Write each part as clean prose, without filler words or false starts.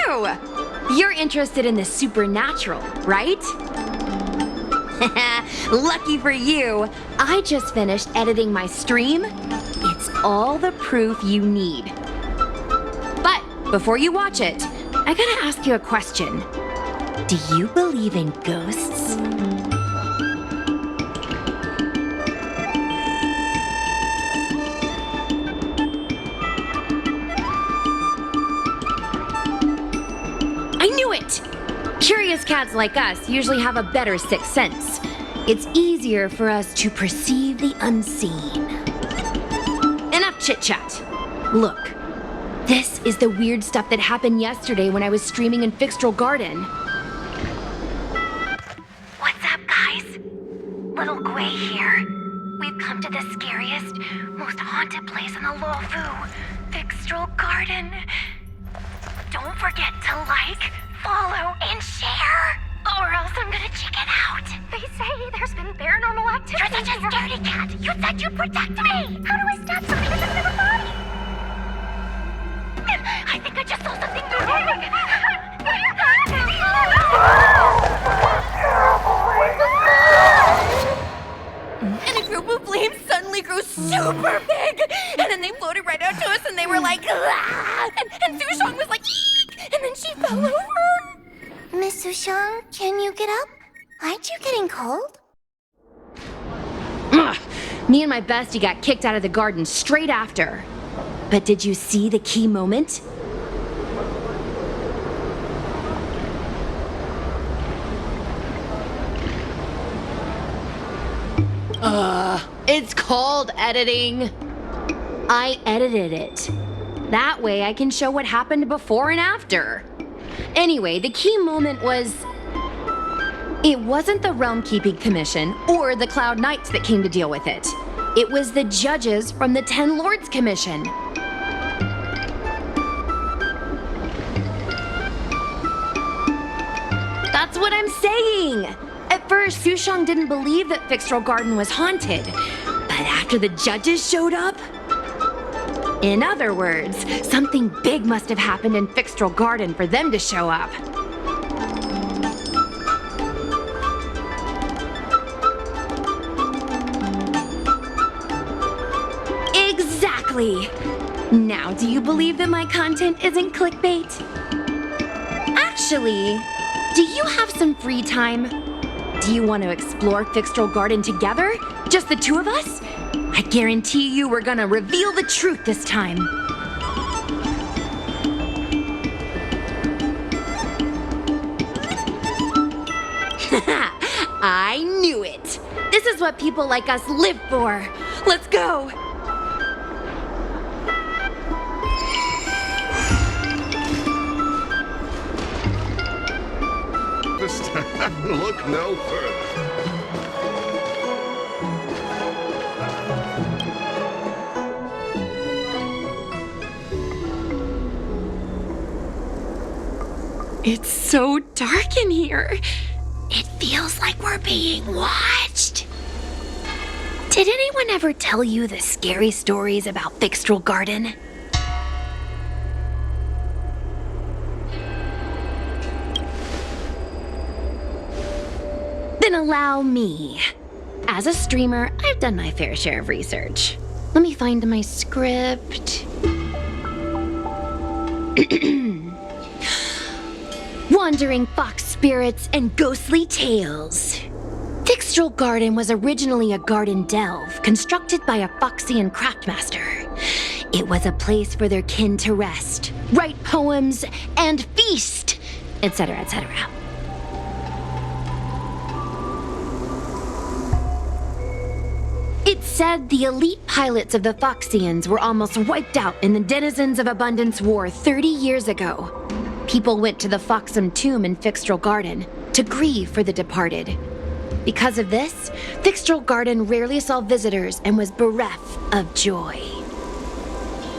true! You're interested in the supernatural, right? Lucky for you, I just finished editing my stream. It's all the proof you need. But before you watch it, I gotta ask you a question. Do you believe in ghosts? I knew it! Curious cats like us usually have a better sixth sense. It's easier for us to perceive the unseen. Enough chit-chat. Look, this is the weird stuff that happened yesterday when I was streaming in Fixtral Garden. What's up, guys? Little Gwei here. We've come to the scariest, most haunted place in the Luofu, Fixtral Garden. Don't forget to like, follow, and share, or else I'm gonna chicken out. They say there's been paranormal activity. You're such a scaredy cat. You said you'd protect me. How do I stab something that doesn't have a body? I think I just saw something moving. And a group of flames suddenly grew super big, and then they floated right out to us, and they were like, ah! And Sushong was like, eek! And then she fell over. Miss Sushong, can you get up? Aren't you getting cold? Ugh. Me and my bestie got kicked out of the garden straight after. But did you see the key moment? It's called editing. I edited it. That way I can show what happened before and after. Anyway, the key moment was... It wasn't the Realm Keeping Commission or the Cloud Knights that came to deal with it. It was the judges from the Ten Lords Commission. That's what I'm saying! At first, Sushong didn't believe that Fixtral Garden was haunted. But after the judges showed up... In other words, something big must have happened in Fixtral Garden for them to show up. Exactly! Now, do you believe that my content isn't clickbait? Actually, do you have some free time? Do you want to explore Fixtral Garden together? Just the two of us? I guarantee you we're gonna reveal the truth this time. I knew it! This is what people like us live for! Let's go! Look no further. It's so dark in here. It feels like we're being watched. Did anyone ever tell you the scary stories about Fixtral Garden? Then allow me. As a streamer, I've done my fair share of research. Let me find my script. Wandering fox spirits and ghostly tales. Fixtral Garden was originally a garden delve constructed by a Foxian craftmaster. It was a place for their kin to rest, write poems, and feast, etc., etc. It's said the elite pilots of the Foxians were almost wiped out in the Denizens of Abundance War 30 years ago. People went to the Foxam tomb in Fixtral Garden to grieve for the departed. Because of this, Fixtral Garden rarely saw visitors and was bereft of joy.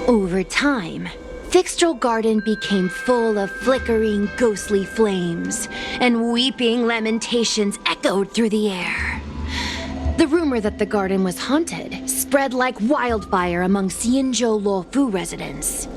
Over time, Fixtral Garden became full of flickering, ghostly flames, and weeping lamentations echoed through the air. The rumor that the garden was haunted spread like wildfire among Xianzhou Luofu residents.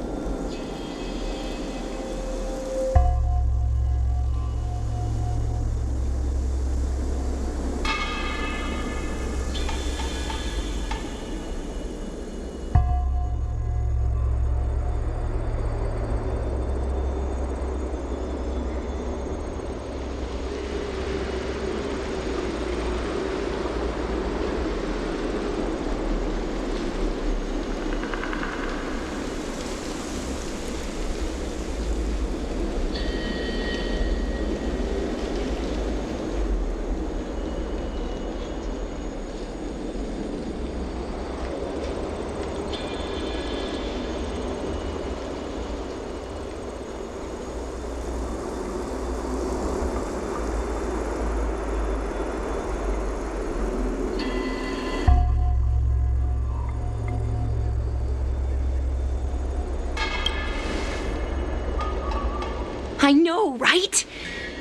I know, right?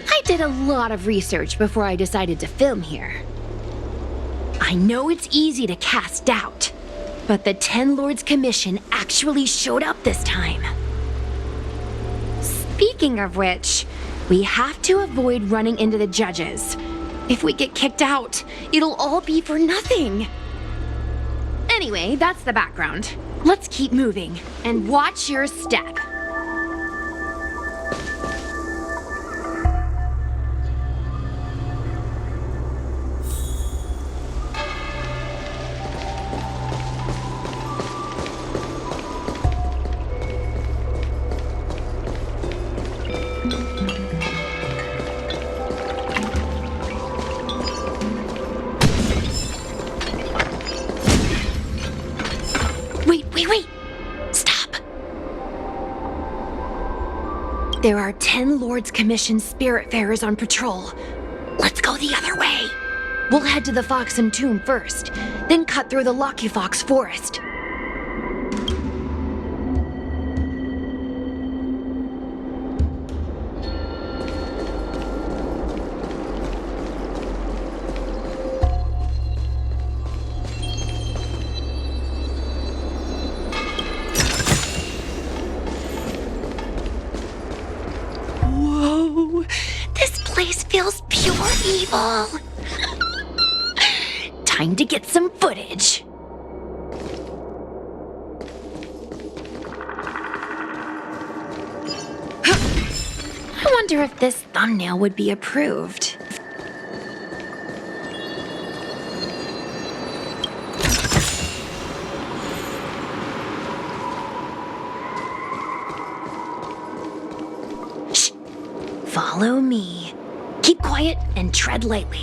I did a lot of research before I decided to film here. I know it's easy to cast doubt, but the Ten Lords Commission actually showed up this time. Speaking of which, we have to avoid running into the judges. If we get kicked out, it'll all be for nothing. Anyway, that's the background. Let's keep moving, and watch your step. Wait! Stop! There are 10 Lords Commission Spiritfarers on patrol. Let's go the other way. We'll head to the Foxian Tomb first, then cut through the Locky-Fox forest. Whoa, this place feels pure evil. Time to get some footage. I wonder if this thumbnail would be approved. Shh! Follow me. Keep quiet and tread lightly.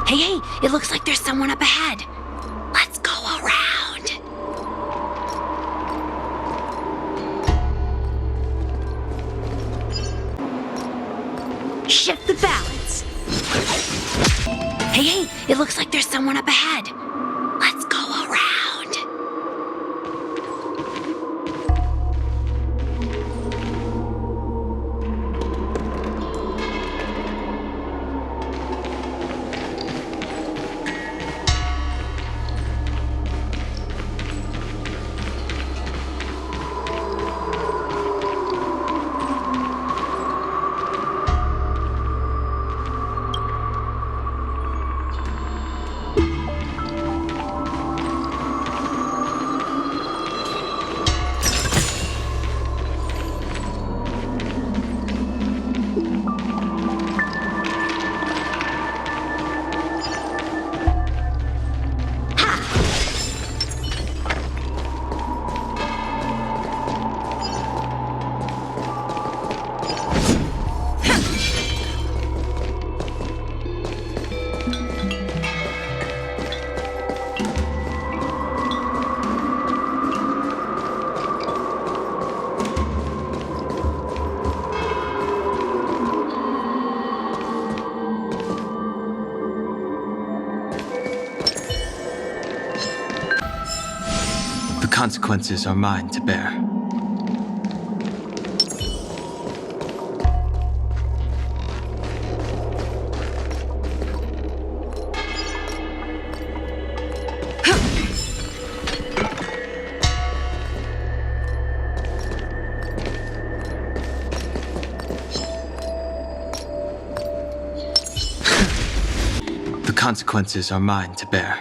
Hey, it looks like there's someone up ahead. Let's go around. Shift the balance. Hey, it looks like there's someone up ahead. Let's go around. The consequences are mine to bear. The consequences are mine to bear.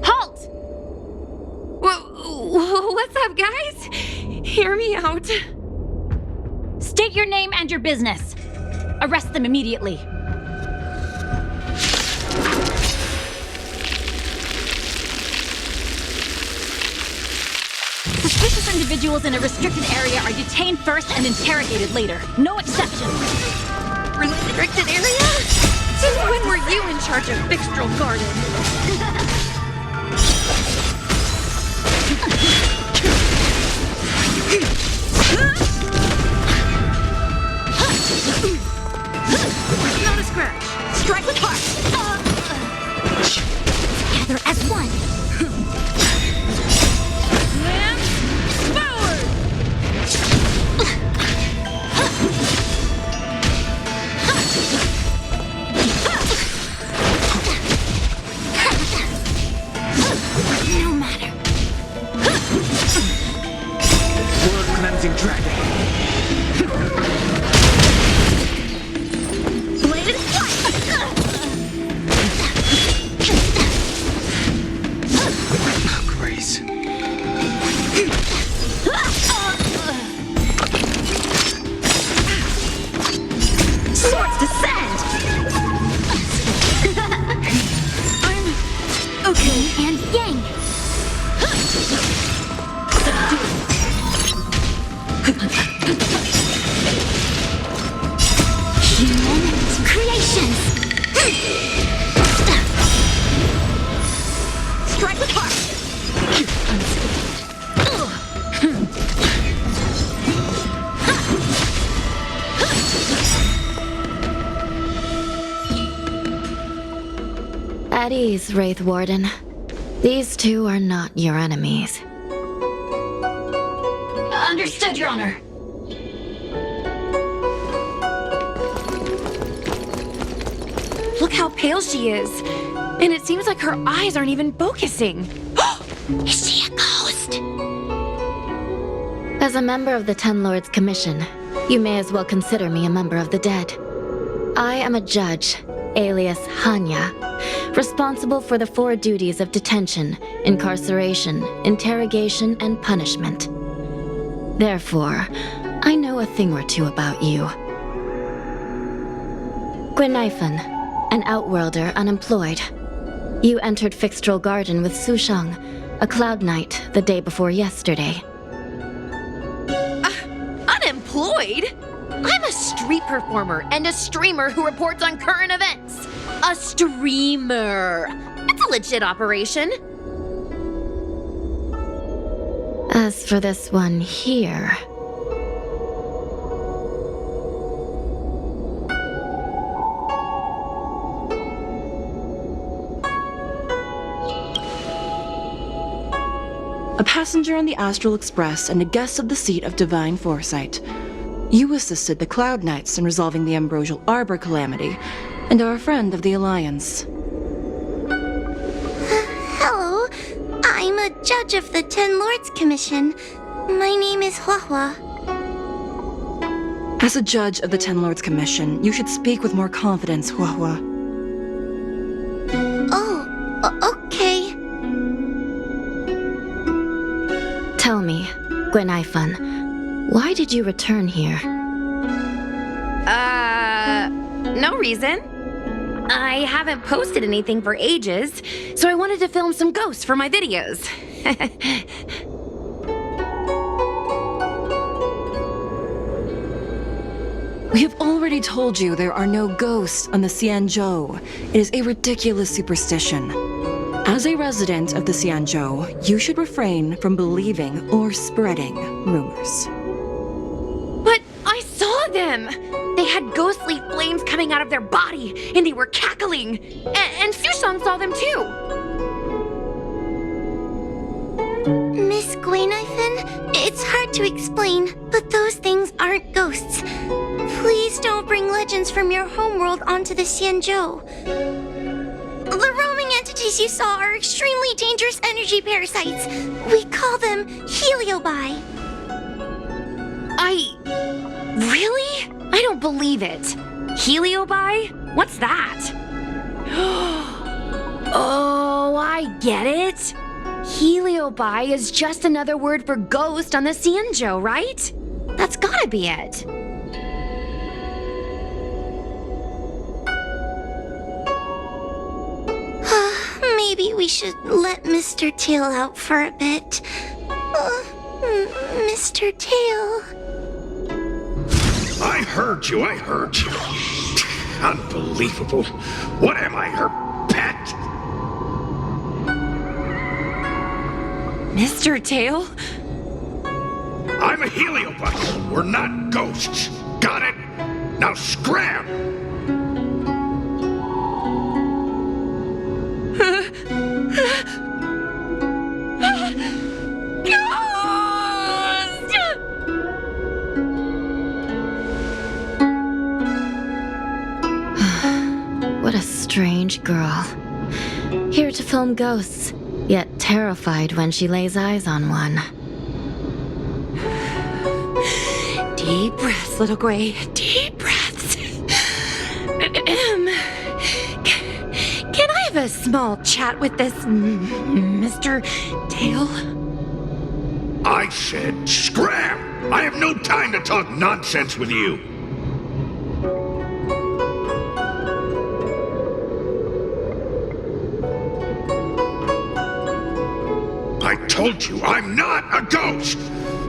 Halt! What's up, guys? Hear me out. State your name and your business. Arrest them immediately. Suspicious individuals in a restricted area are detained first and interrogated later. No exceptions. Restricted area? Since when were you in charge of Fixtral Garden? Not a scratch. Strike with heart. Together as one. Slam forward. No matter. World cleansing dragon. Bladed flight. Grace. Swords descend. I'm okay. And yang. Human creations. Strike with heart. At ease, Wraith Warden. These two are not your enemies. Understood, Your Honor. Look how pale she is. And it seems like her eyes aren't even focusing. Is she a ghost? As a member of the Ten Lords Commission, you may as well consider me a member of the dead. I am a judge, alias Hanya, responsible for the 4 duties of detention, incarceration, interrogation, and punishment. Therefore, I know a thing or two about you. Gwenifan, an outworlder unemployed. You entered Fixtral Garden with Sushang, a cloud knight, the day before yesterday. Unemployed? I'm a street performer and a streamer who reports on current events. A streamer. It's a legit operation. As for this one here... a passenger on the Astral Express and a guest of the seat of divine foresight. You assisted the Cloud Knights in resolving the Ambrosial Arbor calamity, and are a friend of the Alliance. Hello, I'm a judge of the Ten Lords Commission. My name is Huahua. As a judge of the Ten Lords Commission, you should speak with more confidence, Huahua. Oh, okay. Tell me, Gwenifan, why did you return here? No reason. I haven't posted anything for ages, so I wanted to film some ghosts for my videos. We have already told you there are no ghosts on the Xianzhou. It is a ridiculous superstition. As a resident of the Xianzhou, you should refrain from believing or spreading rumors. But I saw them! They had ghostly flames coming out of their body, and they were cackling! And Sushang saw them too! Miss Gwenifan, it's hard to explain, but those things aren't ghosts. Please don't bring legends from your homeworld onto the Xianzhou. The roaming entities you saw are extremely dangerous energy parasites. We call them heliobi. Really? I don't believe it. Heliobi? What's that? Oh, I get it. Heliobi is just another word for ghost on the Xianzhou, right? That's gotta be it. Maybe we should let Mr. Tail out for a bit. Mr. Tail. I heard you. Unbelievable. What am I, her pet? Mr. Tail? I'm a heliobus. We're not ghosts. Got it? Now scram! What a strange girl. Here to film ghosts, yet terrified when she lays eyes on one. Deep breaths, little Gray. Deep breaths. Can I have a small chat with this Mr. Tail? I said scram! I have no time to talk nonsense with you. I told you I'm not a ghost!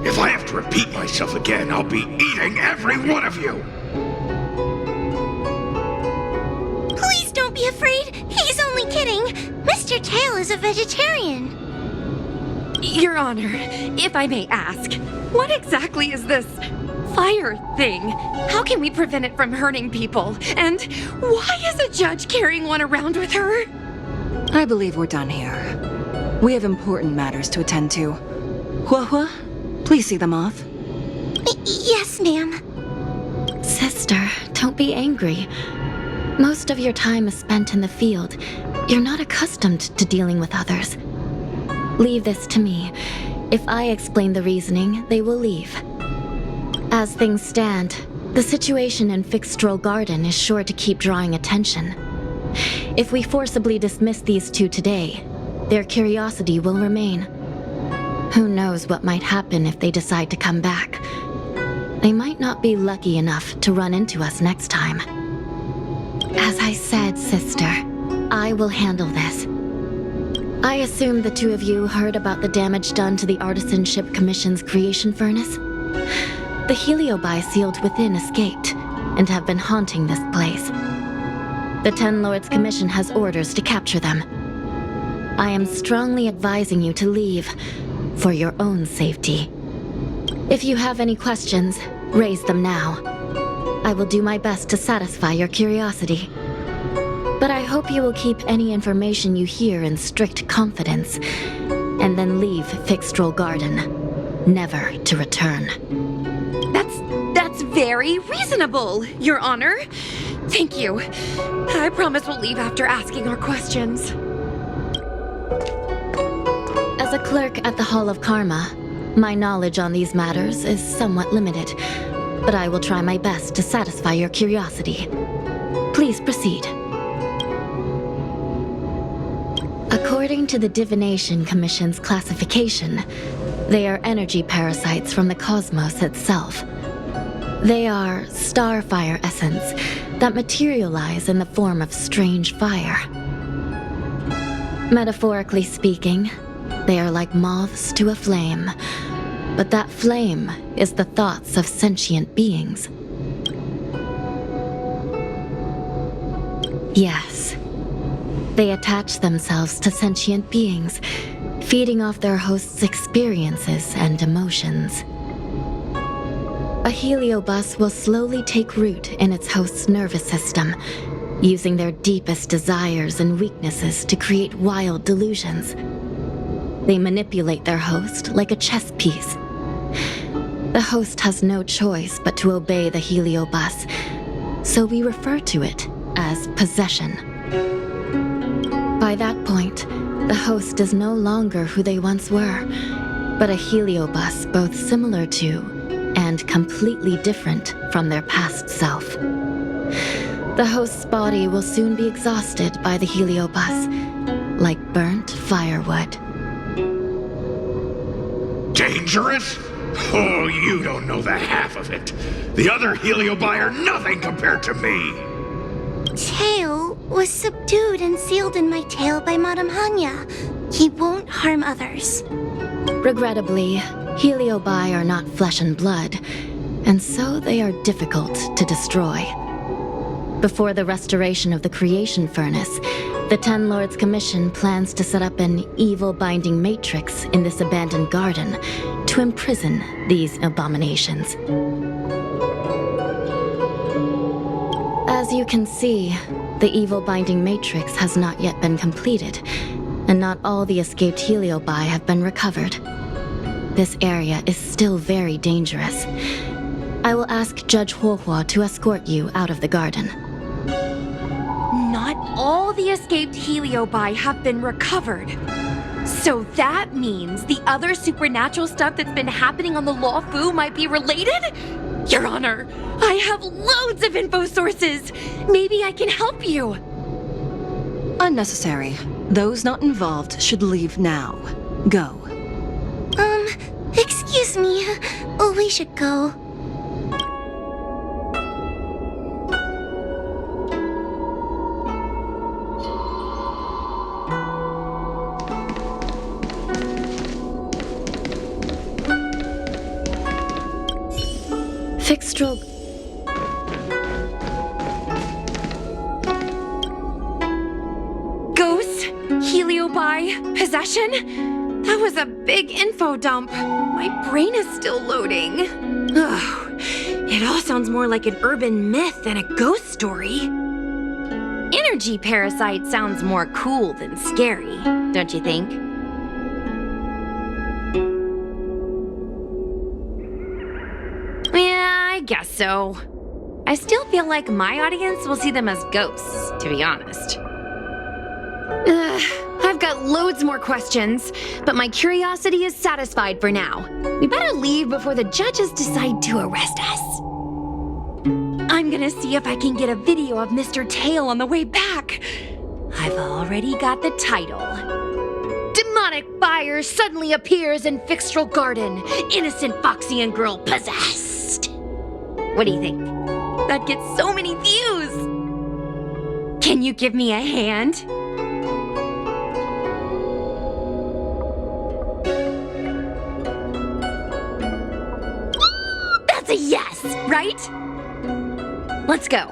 If I have to repeat myself again, I'll be eating every one of you! Please don't be afraid. He's only kidding. Mr. Tail is a vegetarian. Your Honor, if I may ask, what exactly is this fire thing? How can we prevent it from hurting people? And why is a judge carrying one around with her? I believe we're done here. We have important matters to attend to. Hua, please see them off. Yes, ma'am. Sister, don't be angry. Most of your time is spent in the field. You're not accustomed to dealing with others. Leave this to me. If I explain the reasoning, they will leave. As things stand, the situation in Fixtral Garden is sure to keep drawing attention. If we forcibly dismiss these two today, their curiosity will remain. Who knows what might happen if they decide to come back? They might not be lucky enough to run into us next time. As I said, sister, I will handle this. I assume the two of you heard about the damage done to the Artisanship Commission's creation furnace? The Heliobi sealed within escaped, and have been haunting this place. The Ten Lords Commission has orders to capture them. I am strongly advising you to leave, for your own safety. If you have any questions, raise them now. I will do my best to satisfy your curiosity. But I hope you will keep any information you hear in strict confidence, and then leave Fixtral Garden, never to return. That's very reasonable, Your Honor. Thank you. I promise we'll leave after asking our questions. As a clerk at the Hall of Karma, my knowledge on these matters is somewhat limited, but I will try my best to satisfy your curiosity. Please proceed. According to the Divination Commission's classification, they are energy parasites from the cosmos itself. They are starfire essence that materialize in the form of strange fire. Metaphorically speaking, they are like moths to a flame, but that flame is the thoughts of sentient beings. Yes. They attach themselves to sentient beings, feeding off their host's experiences and emotions. A heliobus will slowly take root in its host's nervous system, using their deepest desires and weaknesses to create wild delusions. They manipulate their host like a chess piece. The host has no choice but to obey the heliobus, so we refer to it as possession. By that point, the host is no longer who they once were, but a heliobus both similar to and completely different from their past self. The host's body will soon be exhausted by the heliobus, like burnt firewood. Dangerous? Oh, you don't know the half of it. The other heliobi are nothing compared to me. Tail was subdued and sealed in my tail by Madame Hanya. He won't harm others. Regrettably, Heliobi are not flesh and blood, and so they are difficult to destroy. Before the restoration of the creation furnace, the Ten Lords Commission plans to set up an evil binding matrix in this abandoned garden to imprison these abominations. As you can see, the evil binding matrix has not yet been completed, and not all the escaped Heliobi have been recovered. This area is still very dangerous. I will ask Judge Huohua to escort you out of the garden. Not all the escaped Heliobi have been recovered. So that means the other supernatural stuff that's been happening on the Luofu might be related? Your Honor, I have loads of info sources. Maybe I can help you. Unnecessary. Those not involved should leave now. Go. Excuse me. We should go. Fixstral... Ghosts? Heliobi? Possession? That was a big info dump. My brain is still loading. Ugh. It all sounds more like an urban myth than a ghost story. Energy parasite sounds more cool than scary, don't you think? Yeah, I guess so. I still feel like my audience will see them as ghosts, to be honest. I've got loads more questions, but my curiosity is satisfied for now. We better leave before the judges decide to arrest us. I'm gonna see if I can get a video of Mr. Tail on the way back. I've already got the title. Demonic fire suddenly appears in Fixtral Garden. Innocent Foxian girl possessed. What do you think? That gets so many views. Can you give me a hand? That's a yes, right? Let's go.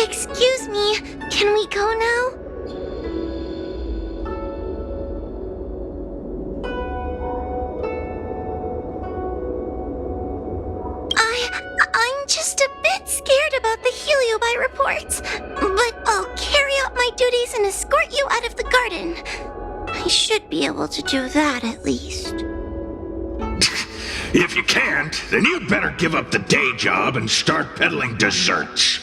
Excuse me, can we go now? I'm just a bit scared about the Heliobi reports, but I'll carry out my duties and escort you out of the garden. I should be able to do that at least. If you can't, then you'd better give up the day job and start peddling desserts.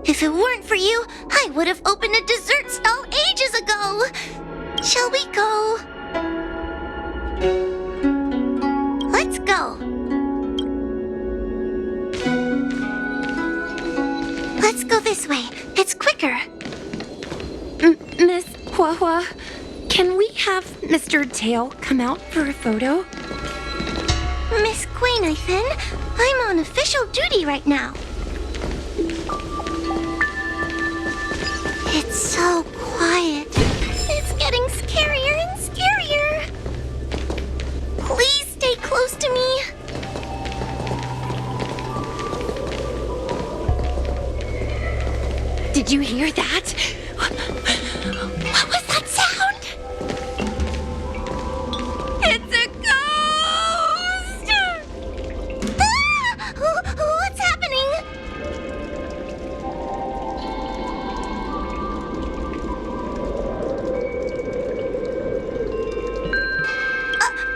If it weren't for you, I would have opened a dessert stall ages ago. Shall we go? Let's go. Let's go this way. It's quicker. Miss Huohua, can we have Mr. Tail come out for a photo? Miss Nathan, I'm on official duty right now. It's so quiet. It's getting scarier and scarier. Please stay close to me. Did you hear that? What was that sound? It's a ghost! Ah! What's happening?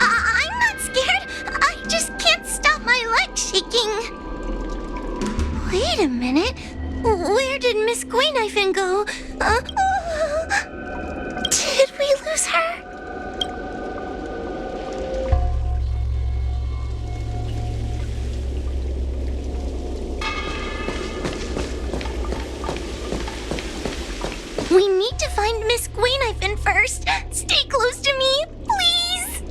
I'm not scared. I just can't stop my legs shaking. Wait a minute. Where did Miss Nathan go? Did we lose her? We need to find Miss Nathan first. Stay close to me, please.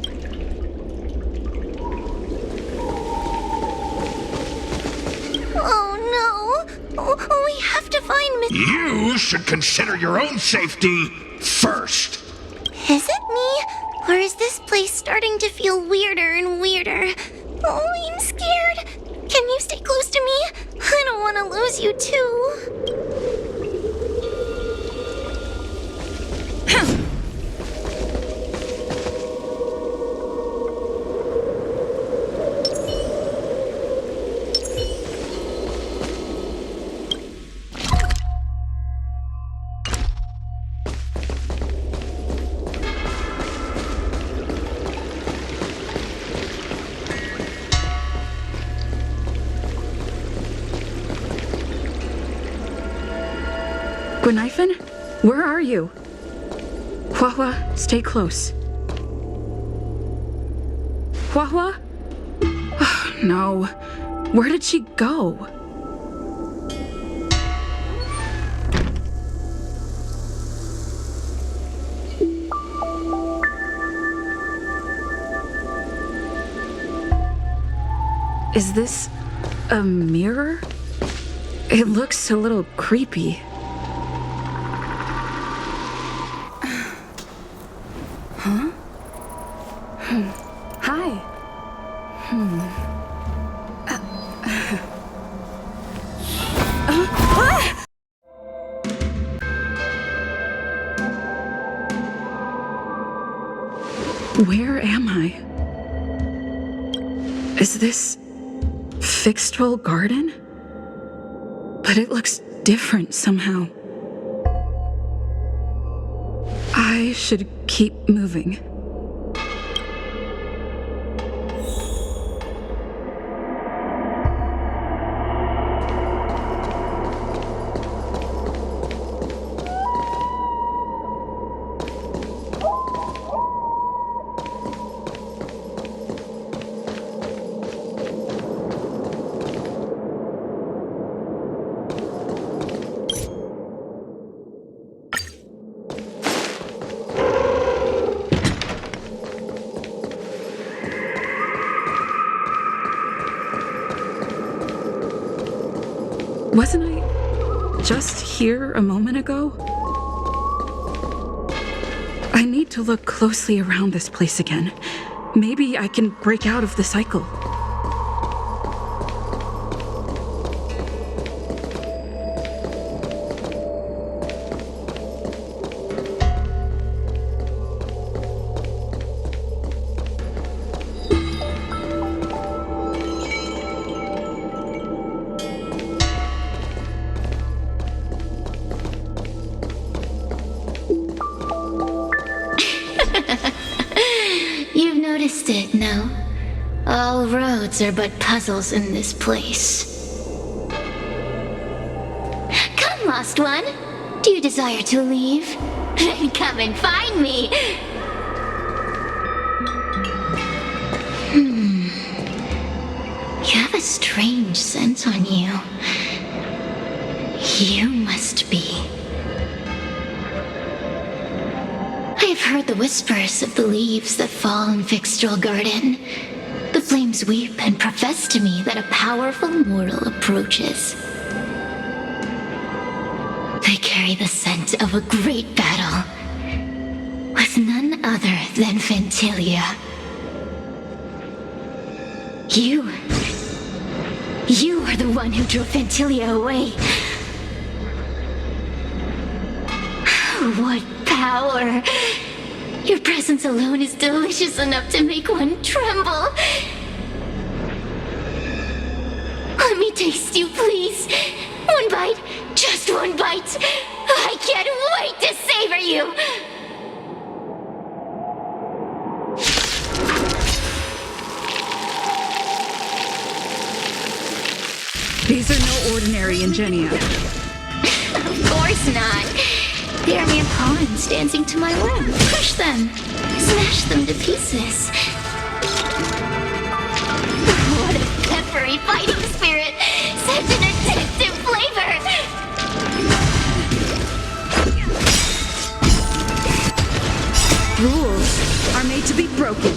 We have to find Miss... You should consider your own safety first. Is it me? Or is this place starting to feel weirder and weirder? Oh, I'm scared. Can you stay close to me? I don't want to lose you too. Gweniphan? Where are you? Huahua, stay close. Huahua? Oh, no. Where did she go? Is this a mirror? It looks a little creepy. Huh? Hi. Where am I? Is this Fixtral Garden? But it looks different somehow. I should keep moving. Wasn't I just here a moment ago? I need to look closely around this place again. Maybe I can break out of the cycle. You've noticed it, no? All roads are but puzzles in this place. Come, lost one. Do you desire to leave? Then come and find me. You have a strange scent on you. You must be... I've heard the whispers of the leaves that fall in Fixtral Garden. The flames weep and profess to me that a powerful mortal approaches. They carry the scent of a great battle with none other than Fantilia. You are the one who drove Fantilia away. What power! Your presence alone is delicious enough to make one tremble. Let me taste you, please. One bite, just one bite. I can't wait to savor you. These are no ordinary Ingenia. Of course not. They are mere pawns dancing to my whim. Crush them. Smash them to pieces. What a peppery fighting spirit. Such an addictive flavor. Rules are made to be broken.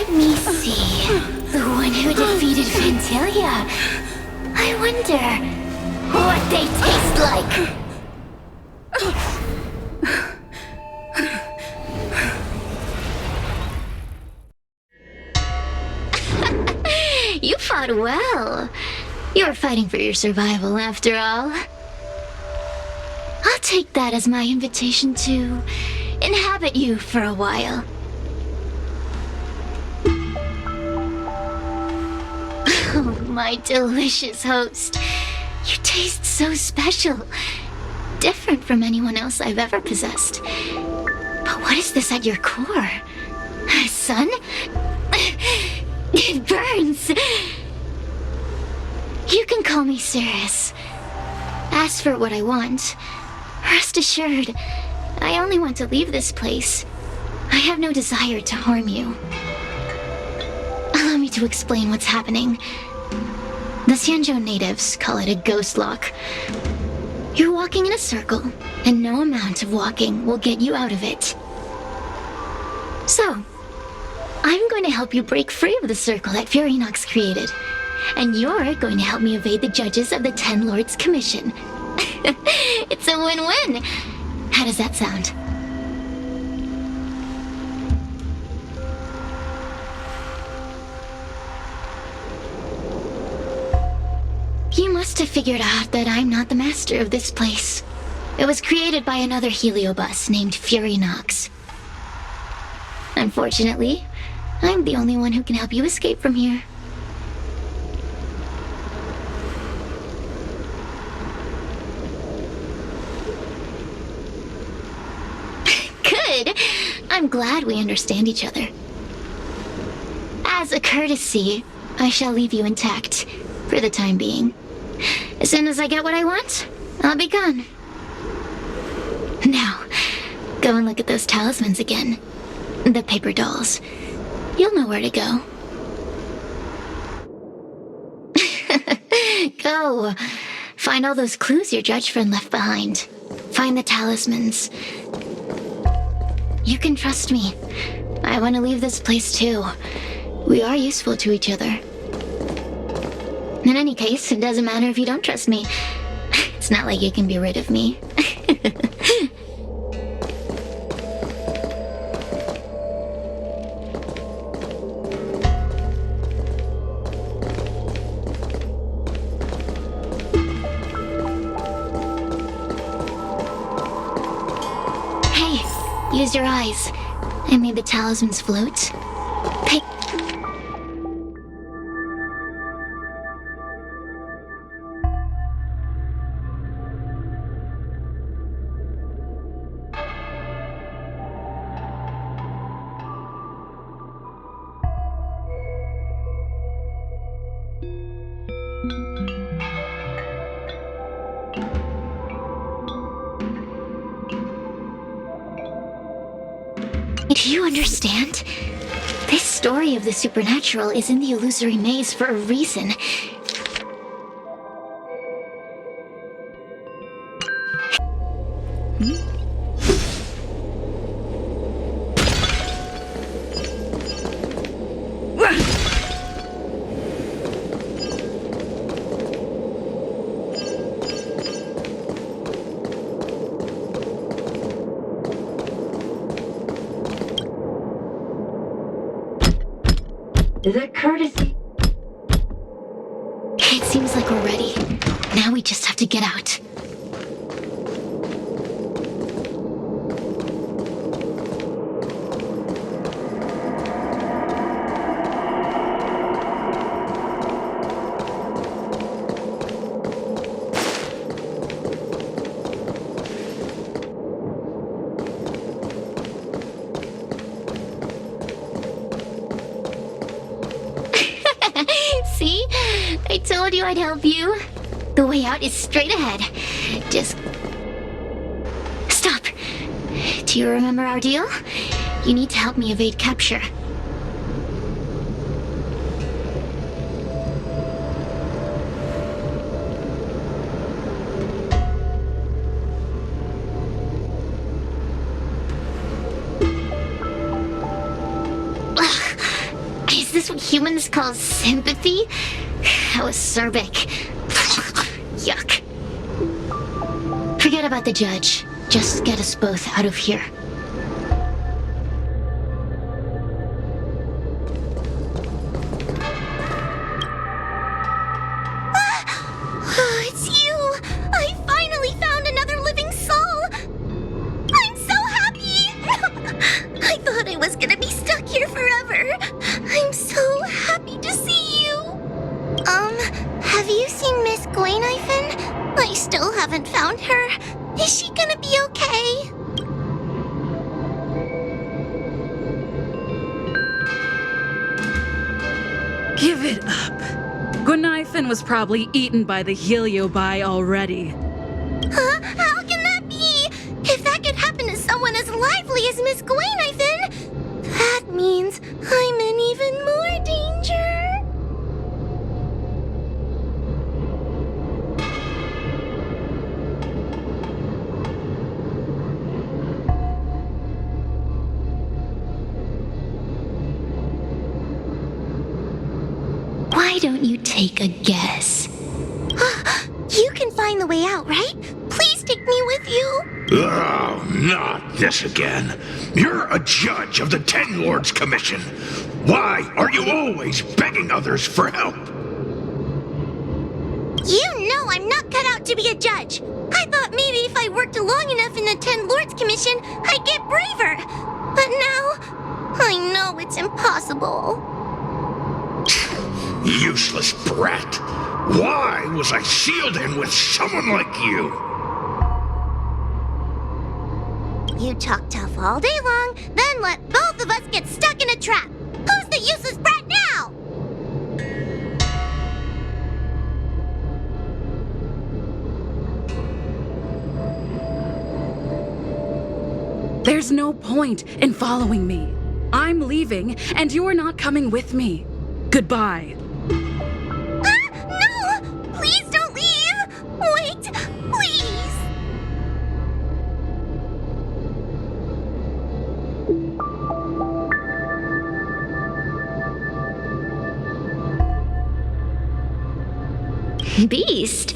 Let me see. The one who defeated Fantilia. I wonder what they taste like. You fought well. You were fighting for your survival, after all. I'll take that as my invitation to inhabit you for a while. Oh, my delicious host. You taste so special. Different from anyone else I've ever possessed. But what is this at your core? Sun? It burns. You can call me Cirrus. Ask for what I want. Rest assured, I only want to leave this place. I have no desire to harm you. Allow me to explain what's happening. The Xianzhou natives call it a ghost lock. You're walking in a circle, and no amount of walking will get you out of it. So, I'm going to help you break free of the circle that Furinox created. And you're going to help me evade the judges of the Ten Lords Commission. It's a win-win. How does that sound? You must have figured out that I'm not the master of this place. It was created by another heliobus named Furinox. Unfortunately, I'm the only one who can help you escape from here. Good. I'm glad we understand each other. As a courtesy, I shall leave you intact, for the time being. As soon as I get what I want, I'll be gone. Now, go and look at those talismans again. The paper dolls. You'll know where to go. Go. Find all those clues your judge friend left behind. Find the talismans. You can trust me. I want to leave this place too. We are useful to each other. In any case, it doesn't matter if you don't trust me. It's not like you can be rid of me. Hey, use your eyes. I made the talismans float. Pick. Do you understand? This story of the supernatural is in the illusory maze for a reason. The courtesy. It seems like we're ready. Now we just have to get out. See? I told you I'd help you. The way out is straight ahead. Just... Stop. Do you remember our deal? You need to help me evade capture. Ugh. this what humans call sympathy? How acerbic. Yuck. Forget about the judge. Just get us both out of here. It's you! I finally found another living soul! I'm so happy! I thought I was gonna be stuck here forever. I'm so happy to see you. Have you seen Miss Gwayniphen? I still haven't found her. Is she gonna be okay? Give it up. Gwayniphen was probably eaten by the Heliobi already. Huh? How can that be? If that could happen to someone as lively as Miss Gwayniphen, that means I'm in even more danger. Why don't you take a guess? You can find the way out, right? Please take me with you. Oh, not this again. You're a judge of the Ten Lords Commission. Why are you always begging others for help? You know I'm not cut out to be a judge. I thought maybe if I worked long enough in the Ten Lords Commission, I'd get braver. But now, I know it's impossible. Useless brat. Why was I sealed in with someone like you? You talk tough all day long, then let both of us get stuck in a trap. Who's the useless brat now? There's no point in following me. I'm leaving, and you're not coming with me. Goodbye. No! Please don't leave! Wait, please! Beast?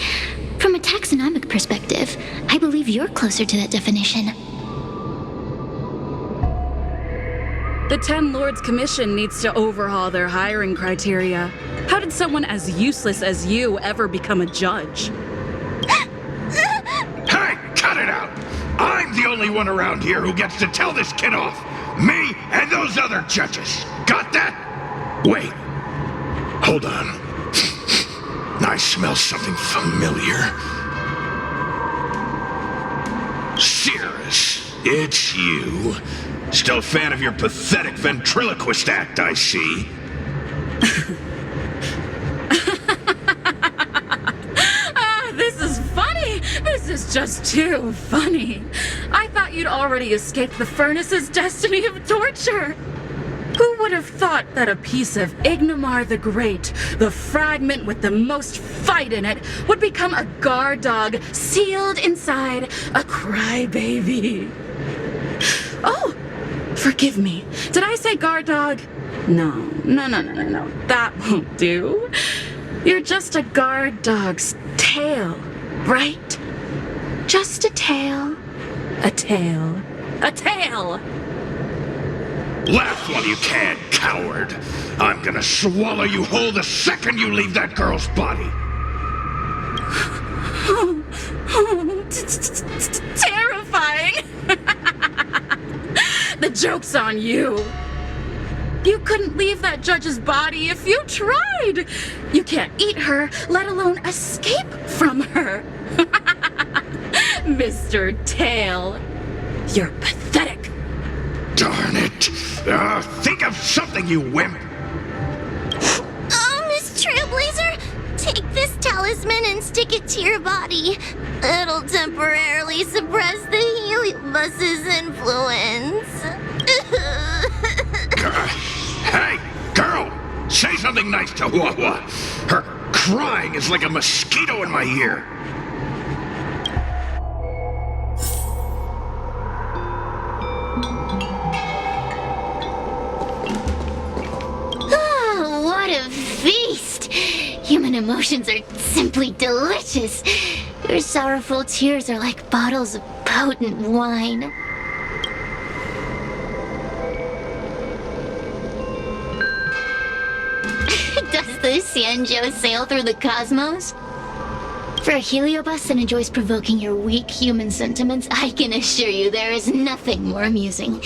From a taxonomic perspective, I believe you're closer to that definition. The Ten Lords Commission needs to overhaul their hiring criteria. How did someone as useless as you ever become a judge? Hey, cut it out! I'm the only one around here who gets to tell this kid off. Me and those other judges. Got that? Wait. Hold on. I smell something familiar. Cirrus, it's you. Still a fan of your pathetic ventriloquist act, I see. This is funny! This is just too funny. I thought you'd already escaped the furnace's destiny of torture. Who would have thought that a piece of Ignomar the Great, the fragment with the most fight in it, would become a guard dog sealed inside a crybaby? Oh! Forgive me. Did I say guard dog? No. That won't do. You're just a guard dog's tail, right? Just a tail. A tail. A tail! Laugh while you can, coward. I'm gonna swallow you whole the second you leave that girl's body. Terrifying! The joke's on you. You couldn't leave that judge's body if you tried. You can't eat her, let alone escape from her. Mr. Tail, you're pathetic. Darn it. Think of something, you wimp. Oh, Miss Trailblazer, take this talisman and stick it to your body. It'll temporarily suppress the Heliobus's influence. Hey, girl! Say something nice to Huahua. Her crying is like a mosquito in my ear. human emotions are simply delicious. Your sorrowful tears are like bottles of potent wine. Does the Xianzhou sail through the cosmos? For a heliobus that enjoys provoking your weak human sentiments, I can assure you there is nothing more amusing.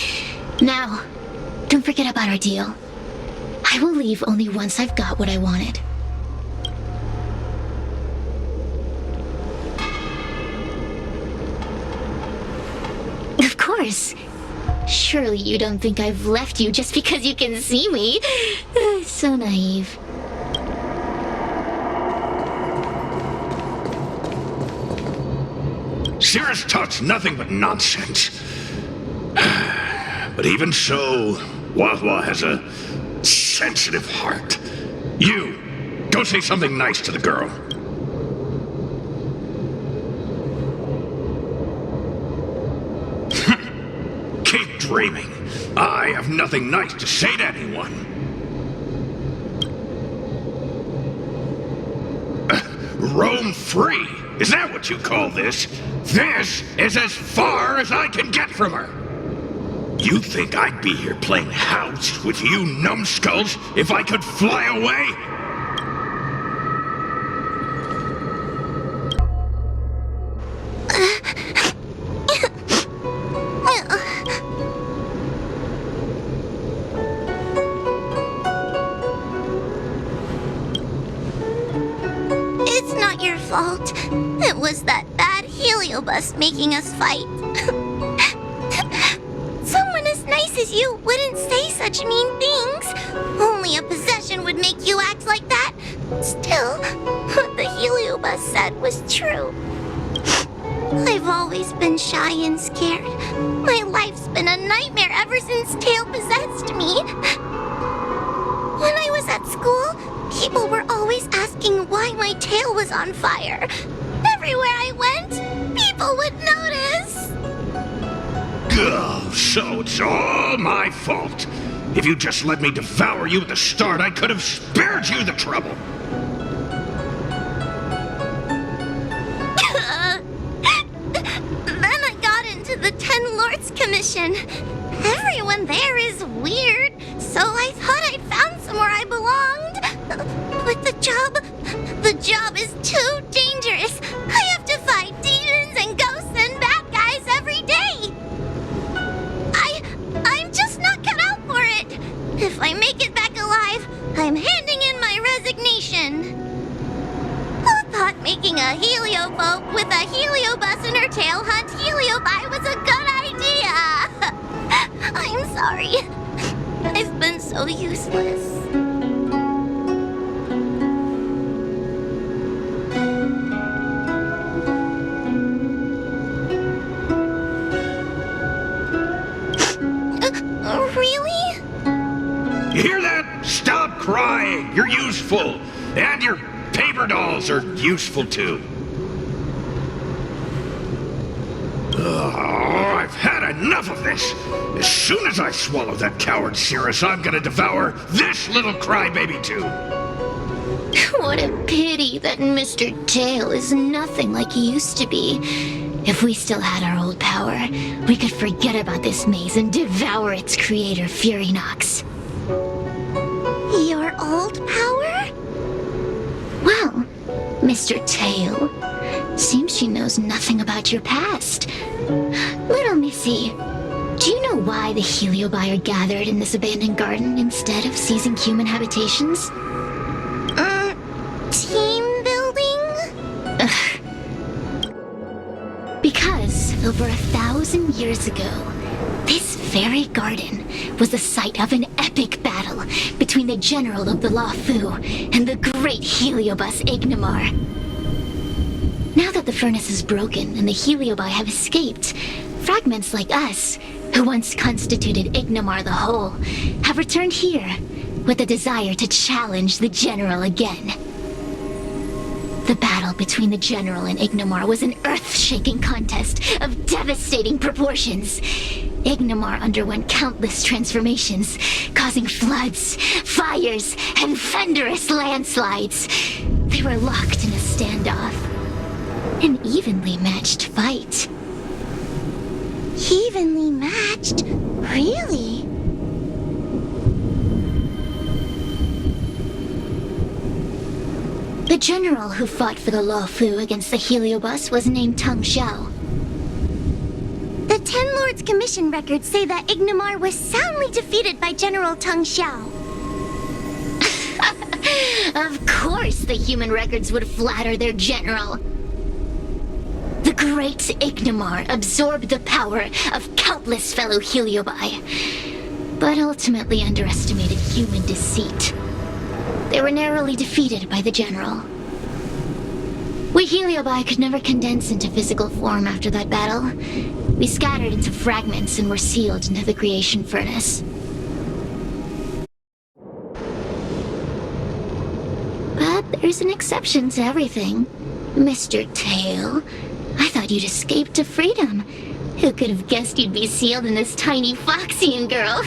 Now, don't forget about our deal. I will leave only once I've got what I wanted. Of course. Surely you don't think I've left you just because you can see me. So naive. Cirrus talks nothing but nonsense. But even so, Wahwa has a sensitive heart. You, go say something nice to the girl. Keep dreaming. I have nothing nice to say to anyone. Roam free? Is that what you call this? This is as far as I can get from her. You think I'd be here playing house with you numbskulls if I could fly away? It's not your fault. It was that bad heliobus making us fight. Someone as nice as you wouldn't say such mean things. Only a possession would make you act like that. Still, what the heliobus said was true. I've always been shy and scared. My life's been a nightmare ever since Tail possessed me. When I was at school, people were always asking why my tail was on fire. Everywhere I went, people would notice. Oh, so it's all my fault. If you just let me devour you at the start, I could have spared you the trouble. Then I got into the Ten Lords Commission. Everyone there is weird, so I thought I'd found somewhere I belonged. But the job is too dangerous. I have to fight demons and ghosts and bad guys every day. I'm just not cut out for it. If I make it back alive, I'm handing in my resignation. Who thought making a helioboat with a heliobus and her tail hunt heliobi was a good idea? I'm sorry. I've been so useless. Really? You hear that? Stop crying. You're useful. And your paper dolls are useful too. I've had enough of this. As soon as I swallow that coward Cirrus, I'm gonna devour this little crybaby too. What a pity that Mr. Tail is nothing like he used to be. If we still had our old power, we could forget about this maze and devour its creator, Furynox. Your old power? Well, Mr. Tail, seems she knows nothing about your past. Little Missy, do you know why the heliobi are gathered in this abandoned garden instead of seizing human habitations? Team building? Because over 1,000 years ago, this very garden was the site of an epic battle between the general of the Luofu and the great heliobus Ignamar. Now that the furnace is broken and the heliobi have escaped, fragments like us, who once constituted Ignamar the Whole, have returned here with a desire to challenge the general again. The battle between the general and Ignamar was an earth-shaking contest of devastating proportions. Ignimar underwent countless transformations, causing floods, fires, and thunderous landslides. They were locked in a standoff. An evenly matched fight. Evenly matched? Really? The general who fought for the Luofu against the Heliobus was named Tang Xiao. The Ten Lords Commission records say that Ignimar was soundly defeated by General Tang Xiao. Of course the human records would flatter their general. The great Ignimar absorbed the power of countless fellow Heliobi, but ultimately underestimated human deceit. They were narrowly defeated by the general. We Heliobi could never condense into physical form after that battle. We scattered into fragments and were sealed into the creation furnace. But there's an exception to everything. Mr. Tail, I thought you'd escaped to freedom. Who could have guessed you'd be sealed in this tiny Foxian girl?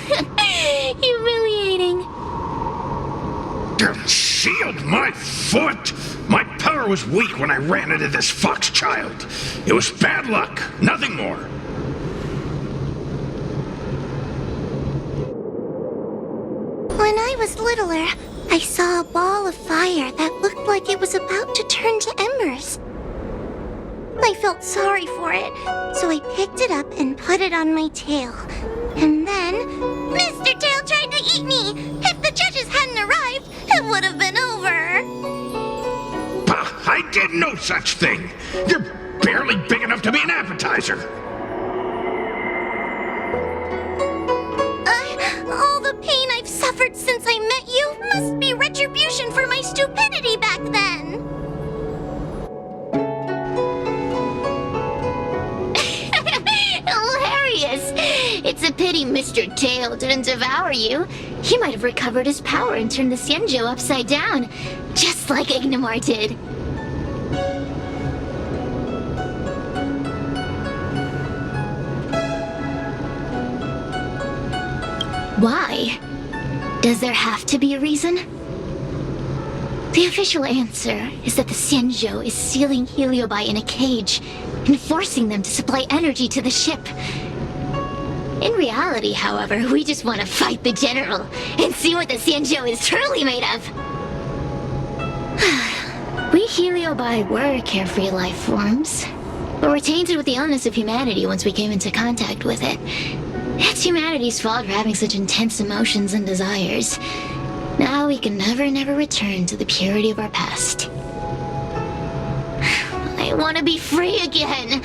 Humiliating. Sealed my foot? My power was weak when I ran into this fox child. It was bad luck, nothing more. When I was littler, I saw a ball of fire that looked like it was about to turn to embers. I felt sorry for it, so I picked it up and put it on my tail. And then, Mr. Tail tried to eat me! If the judges hadn't arrived, it would have been over! Bah, I did no such thing. You're barely big enough to be an appetizer. All the pain I've suffered since I met you must be retribution for my stupidity back then! Hilarious! It's a pity Mr. Tail didn't devour you. He might have recovered his power and turned the Xianzhou upside down, just like Ignimar did. Why? Does there have to be a reason? The official answer is that the Xianzhou is sealing Heliobi in a cage and forcing them to supply energy to the ship. In reality, however, we just want to fight the general and see what the Xianzhou is truly made of. We Heliobi were carefree life forms, but were tainted with the illness of humanity once we came into contact with it. It's humanity's fault for having such intense emotions and desires. Now we can never return to the purity of our past. I want to be free again.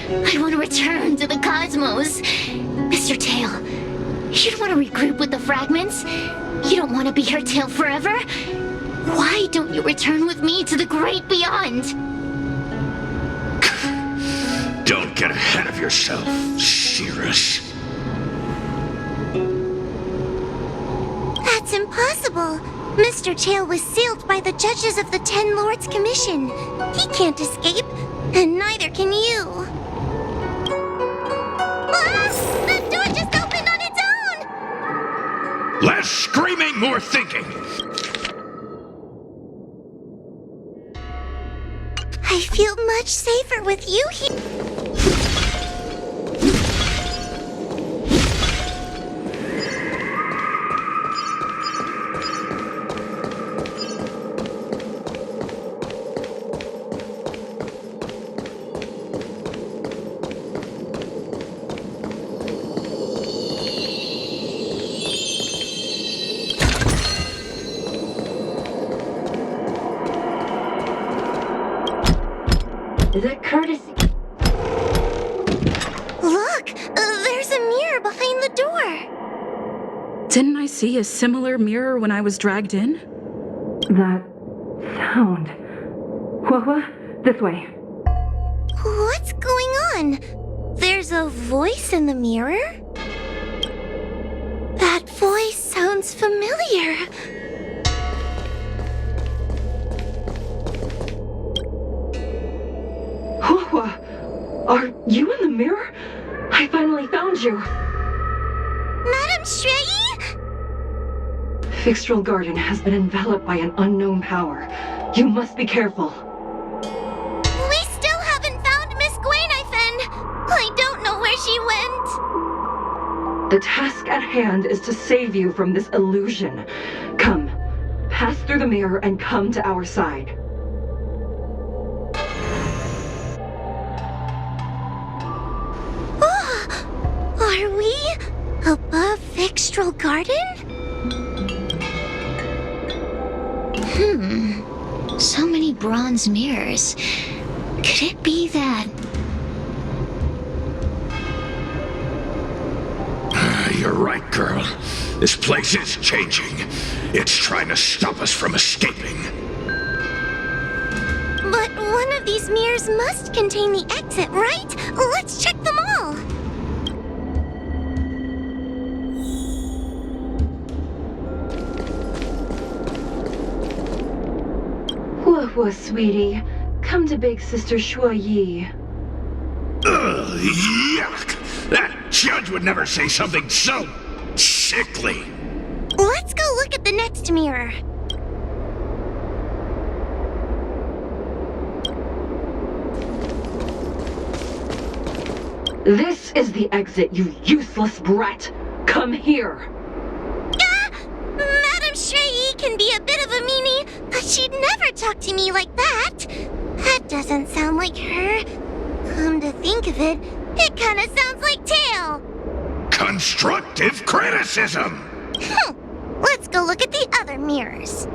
I want to return to the cosmos. Mr. Tail, you don't want to regroup with the fragments? You don't want to be her tail forever? Why don't you return with me to the great beyond? Don't get ahead of yourself, Cirrus. That's impossible. Mr. Tail was sealed by the judges of the Ten Lords Commission. He can't escape, and neither can you. Ah! The door just opened on its own! Less screaming, more thinking. I feel much safer with you here. The courtesy. Look! There's a mirror behind the door! Didn't I see a similar mirror when I was dragged in? That sound. What? This way. What's going on? There's a voice in the mirror? That voice sounds familiar. Are you in the mirror? I finally found you. Fixtral Garden has been enveloped by an unknown power. You must be careful. We still haven't found Miss Gwainifin. I don't know where she went. The task at hand is to save you from this illusion. Come, pass through the mirror and come to our side. Are we above Fixtral Garden? So many bronze mirrors. Could it be that... You're right, girl. This place is changing. It's trying to stop us from escaping. But one of these mirrors must contain the exit, right? Let's check them all. Whoa, sweetie. Come to Big Sister Shuoyi. Ugh, yuck! That judge would never say something so sickly. Let's go look at the next mirror. This is the exit, you useless brat. Come here. Madame Shrei can be a bit of a meanie, but she'd never talk to me like that. That doesn't sound like her. Come to think of it, it kind of sounds like Tail. Constructive criticism! Let's go look at the other mirrors.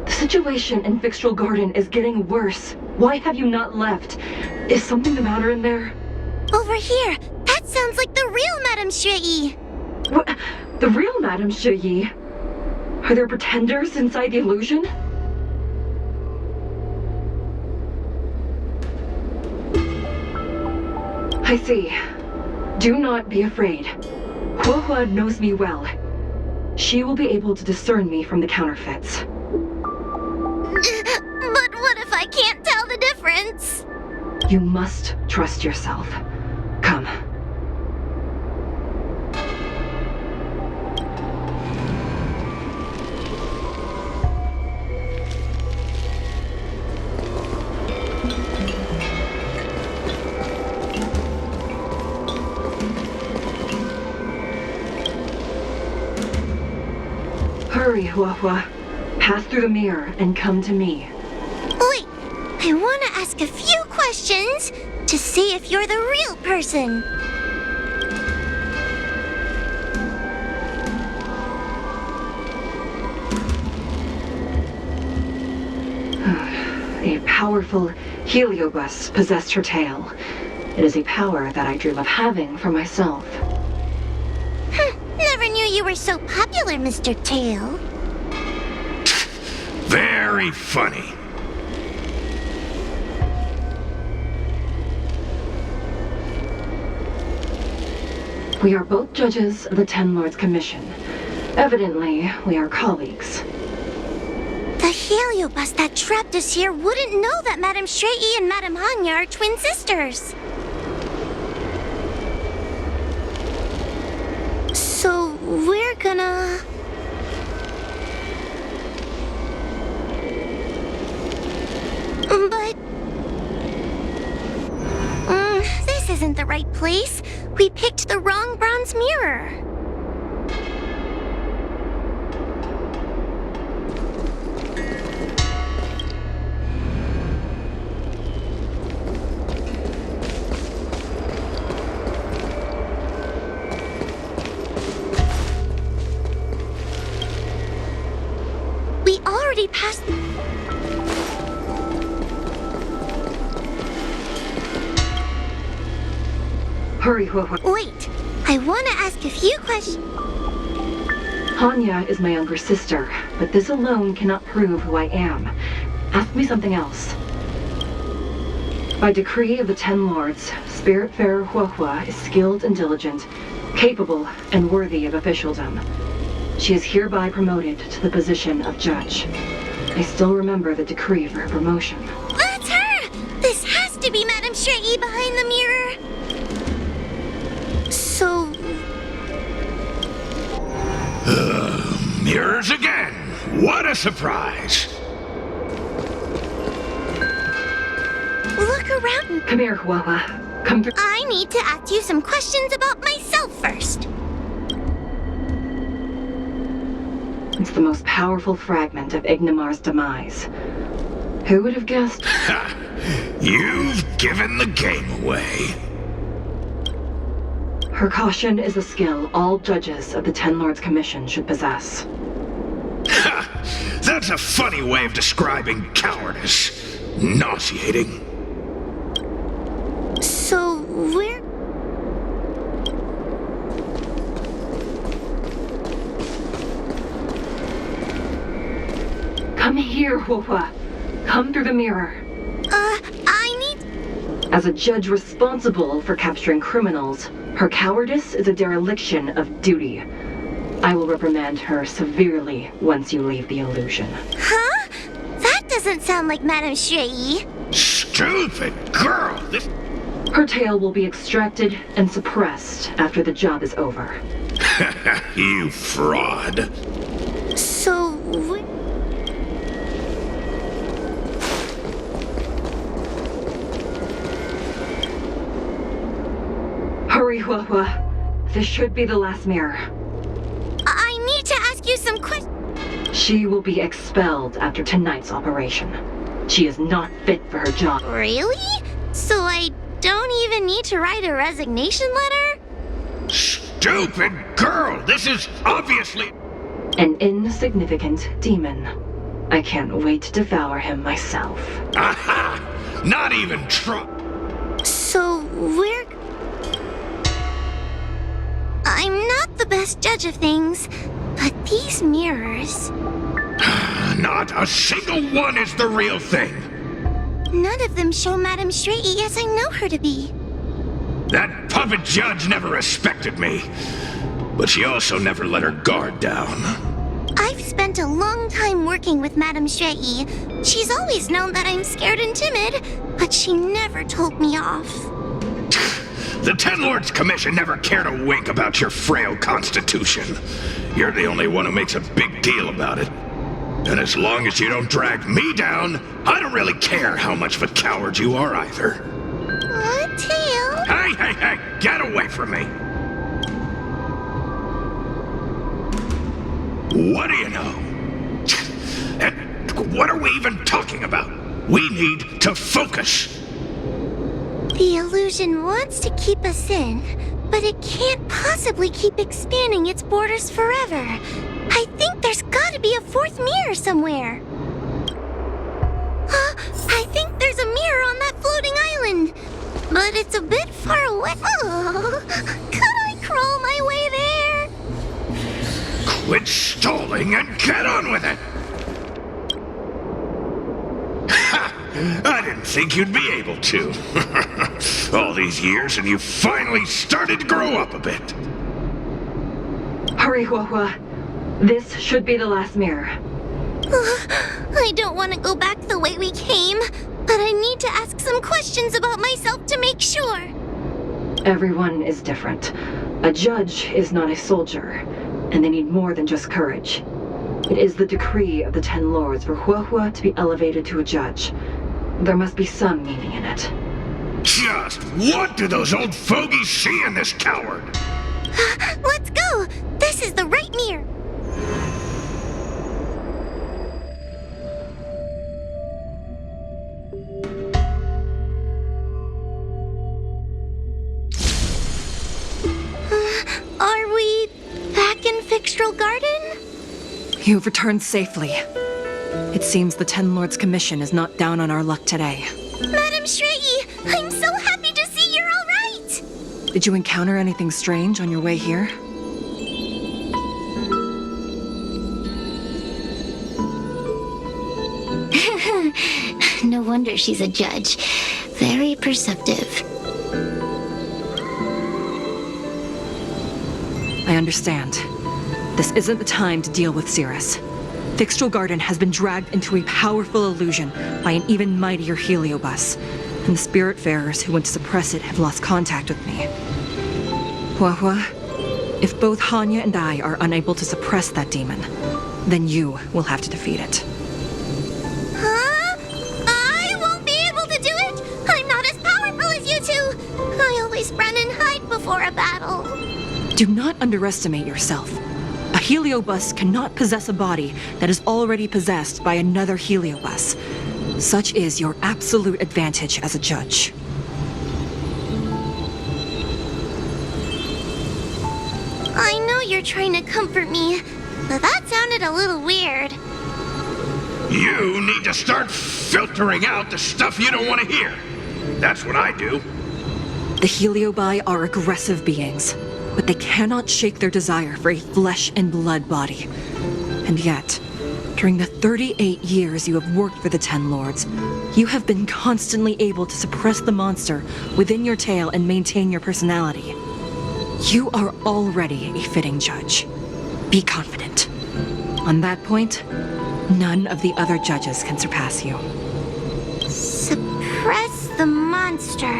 The situation in Fixtral Garden is getting worse. Why have you not left? Is something the matter in there? Over here, that sounds like the real Madame Shrei. What? The real Madame Shuoyi? Are there pretenders inside the illusion? I see. Do not be afraid. Huohua knows me well. She will be able to discern me from the counterfeits. But what if I can't tell the difference? You must trust yourself. Come. Hurry, Huohua. Pass through the mirror and come to me. Wait, I want to ask a few questions to see if you're the real person. A powerful heliobus possessed her tail. It is a power that I dream of having for myself. Never knew you were so popular, Mr. Tail. Very funny. We are both judges of the Ten Lords Commission. Evidently, we are colleagues. The heliobus that trapped us here wouldn't know that Madame Shrei and Madame Hanya are twin sisters. So we're gonna... But... this isn't the right place. We picked the wrong bronze mirror. We already passed... Hurry, Huohua. Wait, I want to ask a few questions. Hanya is my younger sister, but this alone cannot prove who I am. Ask me something else. By decree of the Ten Lords, Spiritfarer Huohua is skilled and diligent, capable and worthy of officialdom. She is hereby promoted to the position of judge. I still remember the decree for her promotion. That's her! This has to be Madame Shrey behind the mirror. So... Mirrors again! What a surprise! Look around. Come here, Huahua. Come through. I need to ask you some questions about myself first. It's the most powerful fragment of Ignimar's demise. Who would have guessed? Ha! You've given the game away. Her caution is a skill all judges of the Ten Lords Commission should possess. Ha! That's a funny way of describing cowardice. Nauseating. So, where... Come here, Huahua. Come through the mirror. I need... As a judge responsible for capturing criminals, her cowardice is a dereliction of duty. I will reprimand her severely once you leave the illusion. Huh? That doesn't sound like Madame Shrey. Stupid girl! This... Her tail will be extracted and suppressed after the job is over. You fraud. So, Hurry, Huahua. This should be the last mirror. I need to ask you some questions. She will be expelled after tonight's operation. She is not fit for her job. Really? So I don't even need to write a resignation letter? Stupid girl! This is obviously... An insignificant demon. I can't wait to devour him myself. Aha! Not even try... So, where... I'm not the best judge of things, but these mirrors... Not a single one is the real thing. None of them show Madame Shrey as I know her to be. That puppet judge never respected me. But she also never let her guard down. I've spent a long time working with Madame Shrey. She's always known that I'm scared and timid, but she never told me off. The Ten Lords Commission never cared a wink about your frail constitution. You're the only one who makes a big deal about it. And as long as you don't drag me down, I don't really care how much of a coward you are either. Tail? Hey, get away from me! What do you know? And what are we even talking about? We need to focus. The illusion wants to keep us in, but it can't possibly keep expanding its borders forever. I think there's gotta be a fourth mirror somewhere. I think there's a mirror on that floating island, but it's a bit far away. Oh, could I crawl my way there? Quit stalling and get on with it! Ha! I didn't think you'd be able to. All these years and you finally started to grow up a bit. Hurry, Huahua. This should be the last mirror. I don't want to go back the way we came, but I need to ask some questions about myself to make sure. Everyone is different. A judge is not a soldier, and they need more than just courage. It is the decree of the Ten Lords for Huahua to be elevated to a judge. There must be some meaning in it. Just what do those old fogies see in this coward? Let's go! This is the right mirror! Are we back in Fixtral Garden? You've returned safely. It seems the Ten Lords Commission is not down on our luck today. Madame Shrey, I'm so happy to see you're all right! Did you encounter anything strange on your way here? No wonder she's a judge. Very perceptive. I understand. This isn't the time to deal with Cirrus. Fixtral Garden has been dragged into a powerful illusion by an even mightier heliobus, and the Spiritfarers who went to suppress it have lost contact with me. Huahua, if both Hanya and I are unable to suppress that demon, then you will have to defeat it. Huh? I won't be able to do it! I'm not as powerful as you two! I always run and hide before a battle. Do not underestimate yourself. A heliobus cannot possess a body that is already possessed by another heliobus. Such is your absolute advantage as a judge. I know you're trying to comfort me, but that sounded a little weird. You need to start filtering out the stuff you don't want to hear. That's what I do. The Heliobi are aggressive beings, but they cannot shake their desire for a flesh and blood body. And yet, during the 38 years you have worked for the Ten Lords, you have been constantly able to suppress the monster within your tail and maintain your personality. You are already a fitting judge. Be confident. On that point, none of the other judges can surpass you. Suppress the monster.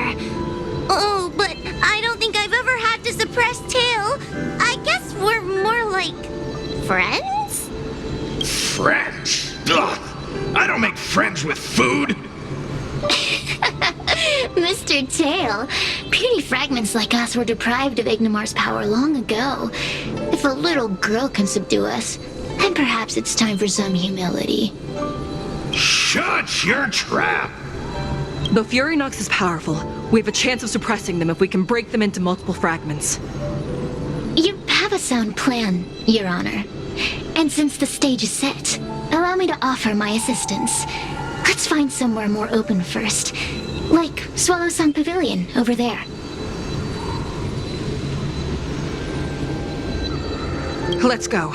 Oh, but I don't think I've ever had to suppress Tail. I guess we're more like friends? Friends? Ugh! I don't make friends with food! Mr. Tail, puny fragments like us were deprived of Ignimar's power long ago. If a little girl can subdue us, then perhaps it's time for some humility. Shut your trap! Though Furynox is powerful, we have a chance of suppressing them if we can break them into multiple fragments. You have a sound plan, Your Honor. And since the stage is set, allow me to offer my assistance. Let's find somewhere more open first. Like Swallow Song Pavilion over there. Let's go.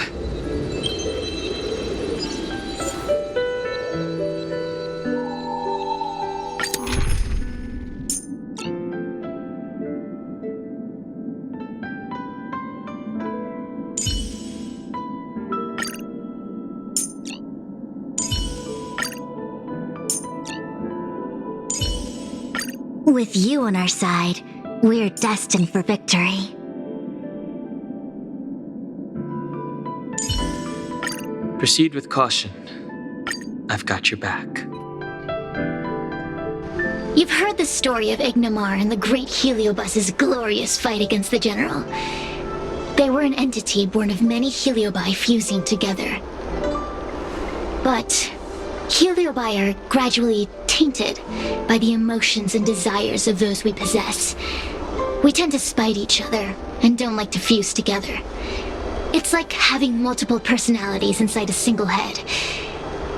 With you on our side, we're destined for victory. Proceed with caution. I've got your back. You've heard the story of Ignimar and the great Heliobus's glorious fight against the General. They were an entity born of many Heliobi fusing together. But Heliobi are gradually tainted by the emotions and desires of those we possess. We tend to spite each other and don't like to fuse together. It's like having multiple personalities inside a single head.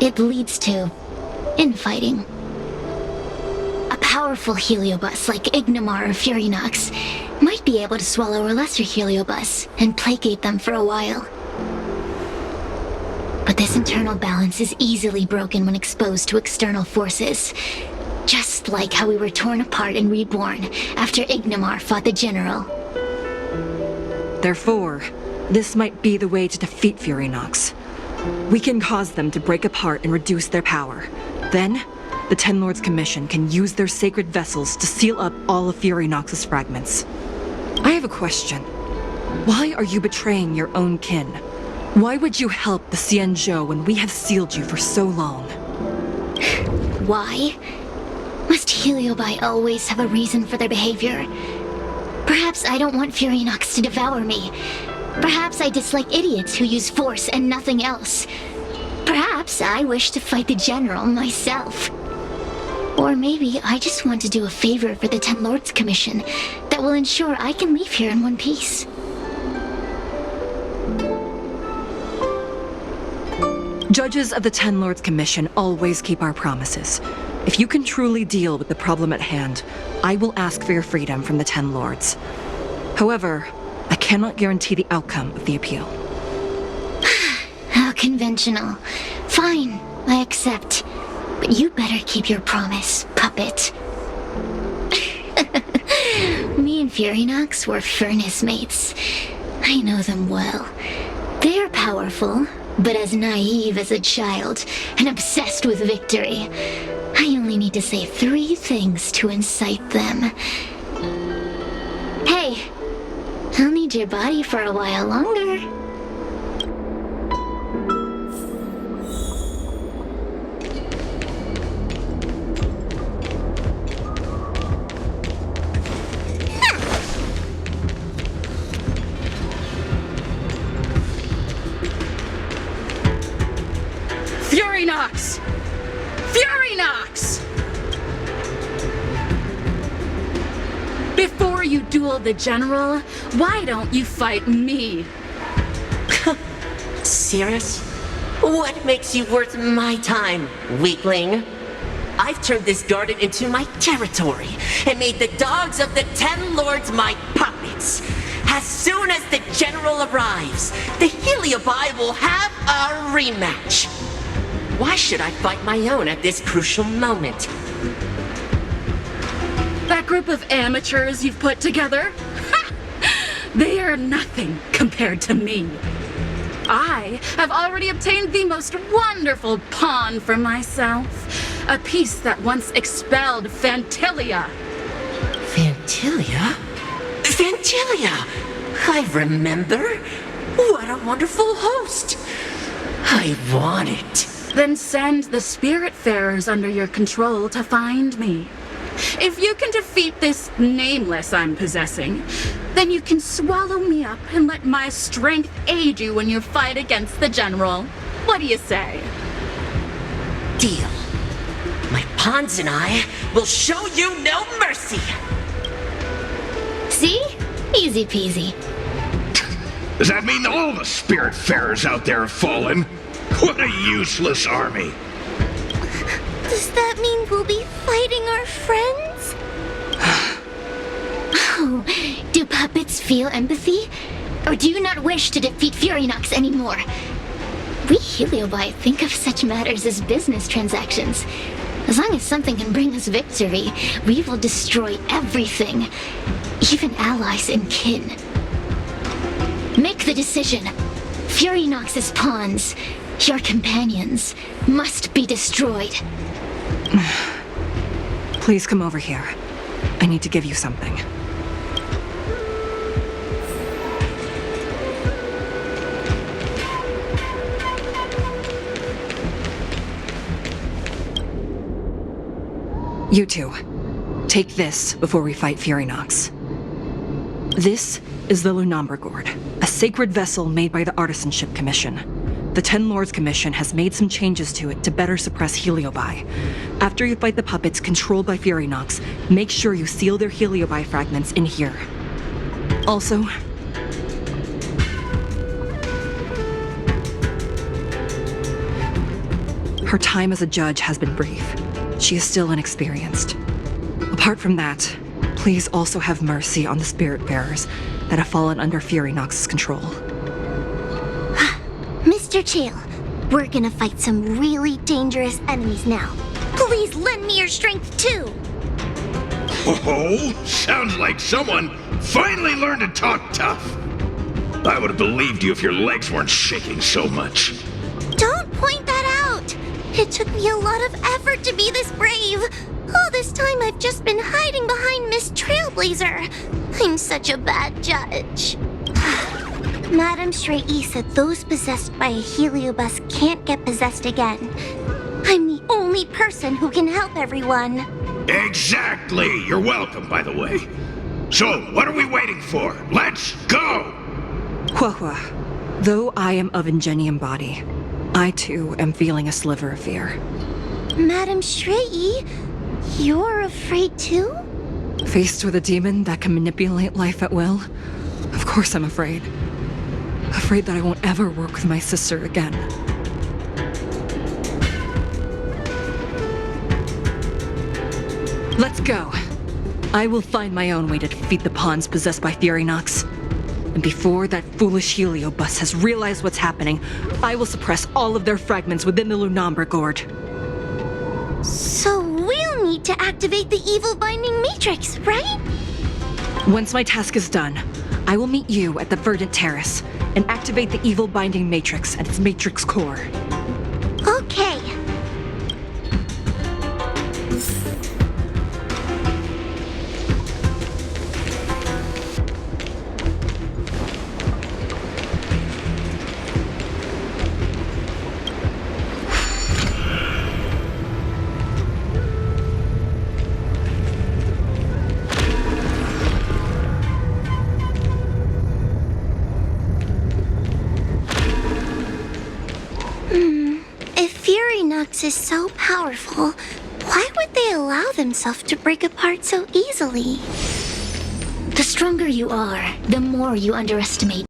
It leads to infighting. A powerful Heliobus like Ignimar or Furynox might be able to swallow a lesser Heliobus and placate them for a while. But this internal balance is easily broken when exposed to external forces. Just like how we were torn apart and reborn after Ignimar fought the General. Therefore, this might be the way to defeat Furynox. We can cause them to break apart and reduce their power. Then, the Ten Lords Commission can use their sacred vessels to seal up all of Furynox's fragments. I have a question. Why are you betraying your own kin? Why would you help the Xianzhou when we have sealed you for so long? Why? Must Heliobi always have a reason for their behavior? Perhaps I don't want Furynox to devour me. Perhaps I dislike idiots who use force and nothing else. Perhaps I wish to fight the General myself. Or maybe I just want to do a favor for the Ten Lords Commission that will ensure I can leave here in one piece. Judges of the Ten Lords Commission always keep our promises. If you can truly deal with the problem at hand, I will ask for your freedom from the Ten Lords. However, I cannot guarantee the outcome of the appeal. How conventional. Fine, I accept. But you better keep your promise, puppet. Me and Furynox were furnace mates. I know them well. They're powerful, but as naive as a child and obsessed with victory. I only need to say 3 things to incite them. Hey, I'll need your body for a while longer. Furynox! Furynox! Before you duel the general, why don't you fight me? Serious? What makes you worth my time, weakling? I've turned this garden into my territory and made the dogs of the 10 lords my puppets. As soon as the general arrives, the Heliobi will have a rematch. Why should I fight my own at this crucial moment? That group of amateurs you've put together? Ha! They are nothing compared to me. I have already obtained the most wonderful pawn for myself. A piece that once expelled Fantilia. Fantilia? Fantilia! I remember. What a wonderful host. I want it. Then send the Spiritfarers under your control to find me. If you can defeat this nameless I'm possessing, then you can swallow me up and let my strength aid you in your fight against the general. What do you say? Deal. My pawns and I will show you no mercy. See? Easy peasy. Does that mean all the Spiritfarers out there have fallen? What a useless army. Does that mean we'll be fighting our friends? Oh, do puppets feel empathy? Or do you not wish to defeat Furynox anymore? We Heliobi think of such matters as business transactions. As long as something can bring us victory, we will destroy everything, even allies and kin. Make the decision. Furynox's pawns, your companions, must be destroyed. Please come over here. I need to give you something. You two, take this before we fight Furynox. This is the Lunamber Gourd, a sacred vessel made by the Artisanship Commission. The 10 Lords Commission has made some changes to it to better suppress Heliobi. After you fight the puppets controlled by Furynox, make sure you seal their Heliobi fragments in here. Also, her time as a judge has been brief. She is still inexperienced. Apart from that, please also have mercy on the Spiritfarers that have fallen under Furynox's control. Mr. Chael, we're gonna fight some really dangerous enemies now. Please lend me your strength too! Oh, sounds like someone finally learned to talk tough. I would have believed you if your legs weren't shaking so much. Don't point that out! It took me a lot of effort to be this brave. All this time I've just been hiding behind Miss Trailblazer. I'm such a bad judge. Madame Straight-E said those possessed by a Heliobus can't get possessed again. I'm the only person who can help everyone. Exactly! You're welcome, by the way. So, what are we waiting for? Let's go! Huahua, though I am of Ingenium body, I too am feeling a sliver of fear. Madame Straight-E, you're afraid too? Faced with a demon that can manipulate life at will, of course I'm afraid. Afraid that I won't ever work with my sister again. Let's go. I will find my own way to defeat the pawns possessed by Furynox. And before that foolish Heliobus has realized what's happening, I will suppress all of their fragments within the Lunamber Gourd. So we'll need to activate the evil binding matrix, right? Once my task is done, I will meet you at the Verdant Terrace, and activate the evil binding matrix at its matrix core. Okay. If Fury Nux is so powerful, why would they allow themselves to break apart so easily? The stronger you are, the more you underestimate